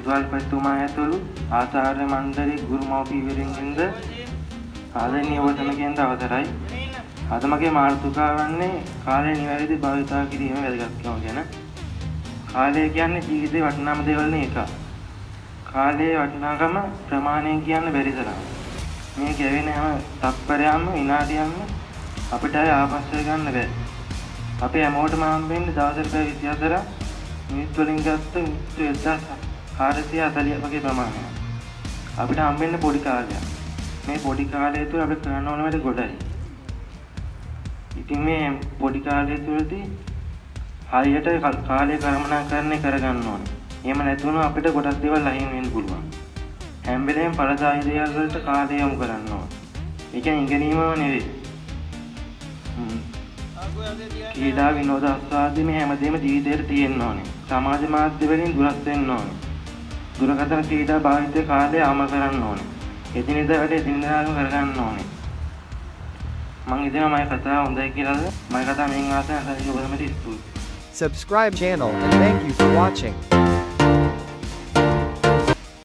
විදුහල්පතිතුමා ඇතුළු ආචාර්ය මණ්ඩලයේ ගුරු මව්පියවරුන්ගෙන්ද ආදරණීය ඔබතුමගෙන්ද අවසරයි. අද මගේ මාතෘකාව වන්නේ කාලය නිවැරදි භාවිතා කිරීමේ වැදගත්කම ගැන. කාලය කියන්නේ ජීවිතේ වටිනාම දේවල් නේ එක. කාලයේ වටිනාකම ප්‍රමාණයෙන් කියන්න බැරි තරම්. මේ ගෙවෙන හැම තත්පරයක්ම විනාඩියක්ම අපිට ආපස්සට ගන්න බෑ. අපේ හැමෝටම හම්බෙන්නේ දවසට පැය 24 මිනිත් වලින් ගත්ත මිනිත්තු 1440 වගේ ප්‍රමාණයක්. අපිට හම්බෙන්නේ පොඩි කාලයක්. මේ පොඩි කාලය තුළ අපි කරන්න ඕන වැඩ ගොඩයි. ඉතින් මේ පොඩි කාලය තුළදී හරියට කාලය ගමනාකරණය කරගන්න ඕනේ. එහෙම නැතුනොත් අපිට ගොඩක් දේවල් අහිමි වෙන්න පුළුවන්. හැම වෙලේම ඵලදායී දේවල් වලට කාලය යොමු කරන්න ඕනේ. ඒ කියන්නේ ඉගෙනීමම නෙවෙයි. ක්‍රීඩා විනෝද ආස්වාදයේ මේ හැමදේම ජීවිතේට තියෙන්න ඕනේ. සමාජ මාධ්‍ය වලින් දුරස් වෙන්න ඕනේ. දුරකථන ක්‍රීඩා භාවිතයේ කාලය ආම කරන්න ඕනේ. එදිනෙදා වැඩ එදිනෙදාම කරගන්න ඕනේ. මම ඉතින් මගේ කතාව හොඳයි කියලාද මගේ කතාව මෙන් ආසන්න හරි ඔබලමට ස්තුතියි. Subscribe channel and thank you for watching.